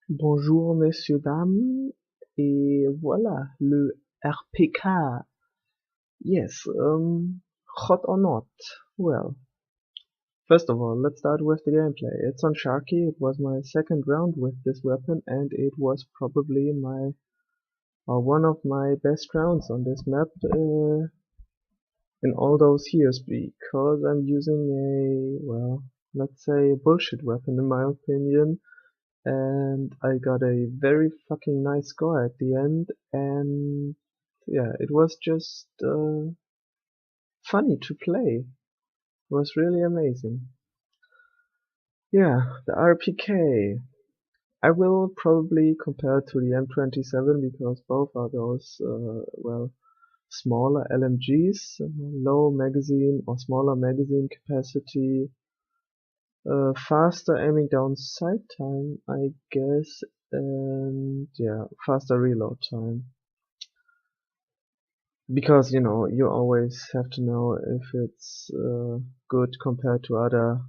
Bonjour messieurs, dames, et voilà, le RPK. Yes, hot or not? Well, first of all, let's start with the gameplay. It's on Sharky, it was my second round with this weapon, and it was probably one of my best rounds on this map in all those years, because I'm using let's say a bullshit weapon in my opinion, and I got a very fucking nice score at the end, and yeah, it was just funny to play. It was really amazing. Yeah, the RPK. I will probably compare to the M27 because both are those, smaller LMGs, low magazine or smaller magazine capacity, faster aiming down sight time, I guess, and yeah, faster reload time. Because you always have to know if it's good compared to other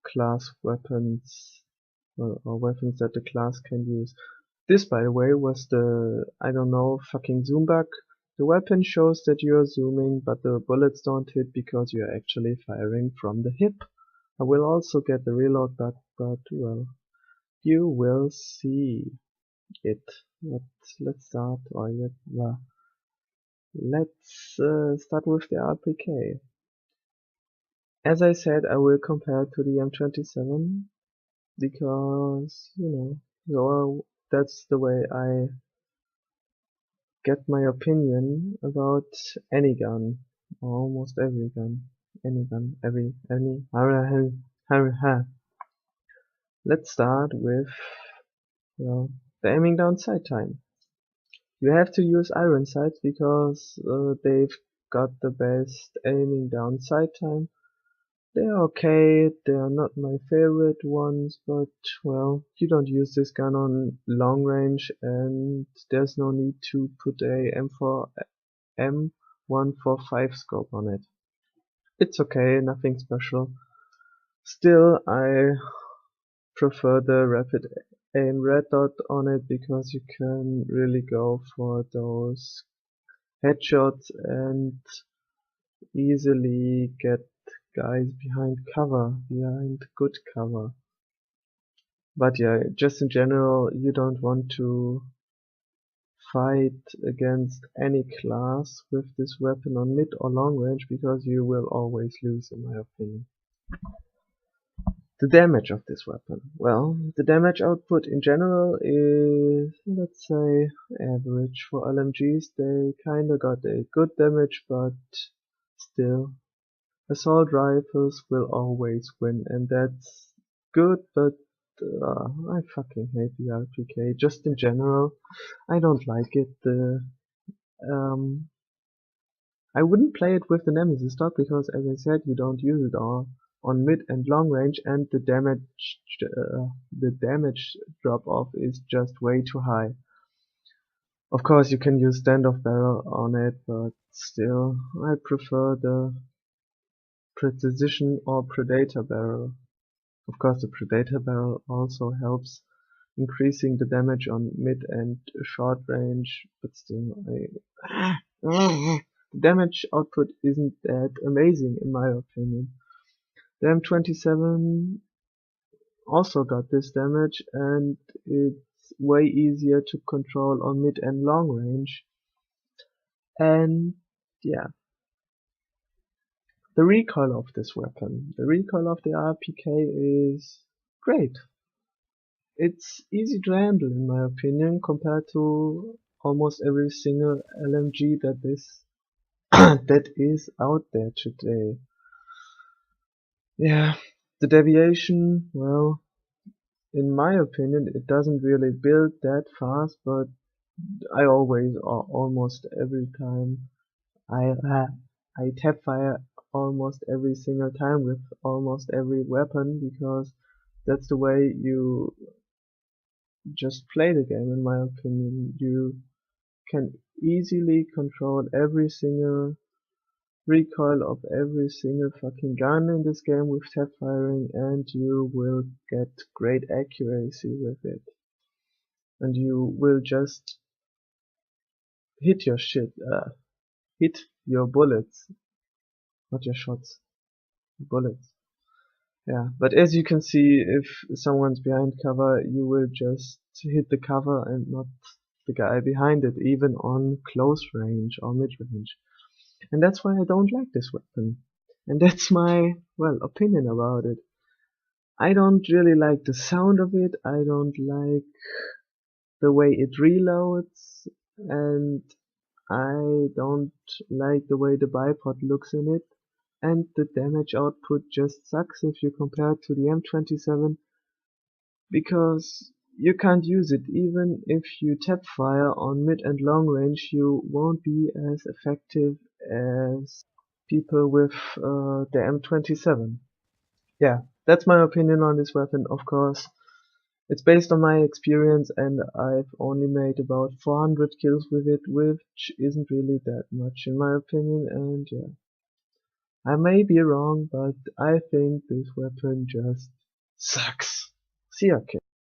class weapons or weapons that the class can use. This, by the way, was the, I don't know, fucking zoom bug. The weapon shows that you're zooming, but the bullets don't hit because you're actually firing from the hip. I will also get the reload bug, but well, you will see it. Let's start, or let's start with the RPK. As I said, I will compare to the M27 because, that's the way I get my opinion about any gun, almost every gun, any gun, any. Let's start with, the aiming down sight time. You have to use iron sights because they've got the best aiming down sight time. They're okay, they're not my favorite ones, but well, you don't use this gun on long range and there's no need to put a M145 scope on it. It's okay, nothing special. Still, I prefer the rapid aim red dot on it because you can really go for those headshots and easily get guys behind good cover. But yeah, just in general, you don't want to fight against any class with this weapon on mid or long range because you will always lose, in my opinion. The damage of this weapon. Well, the damage output in general is, let's say, average for LMGs. They kinda got a good damage, but still, assault rifles will always win, and that's good, but I fucking hate the RPK. Just in general, I don't like it. Um, I wouldn't play it with the Nemesis stock because, as I said, you don't use it all on mid and long range, and the damage drop off is just way too high. Of course, you can use standoff barrel on it, but still, I prefer the precision or predator barrel. Of course, the predator barrel also helps increasing the damage on mid and short range, but still, the damage output isn't that amazing in my opinion. The M27 also got this damage, and it's way easier to control on mid and long range. And yeah, the recoil of this weapon, the recoil of the RPK is great. It's easy to handle in my opinion compared to almost every single LMG that is that is out there today. Yeah, the deviation, well, in my opinion, it doesn't really build that fast, but I always or almost every time I I tap fire almost every single time with almost every weapon because that's the way you just play the game in my opinion. You can easily control every single recoil of every single fucking gun in this game with tap firing, and you will get great accuracy with it. and you will just hit your hit your bullets, not your shots, bullets. Yeah, but as you can see, if someone's behind cover, you will just hit the cover and not the guy behind it, even on close range or mid range. And that's why I don't like this weapon. And that's my, well, opinion about it. I don't really like the sound of it, I don't like the way it reloads, and I don't like the way the bipod looks in it, and the damage output just sucks if you compare it to the M27, because you can't use it. Even if you tap fire on mid and long range, you won't be as effective as people with the M27. Yeah, that's my opinion on this weapon. Of course, it's based on my experience, and I've only made about 400 kills with it, which isn't really that much in my opinion, and yeah. I may be wrong, but I think this weapon just sucks. See ya, kid.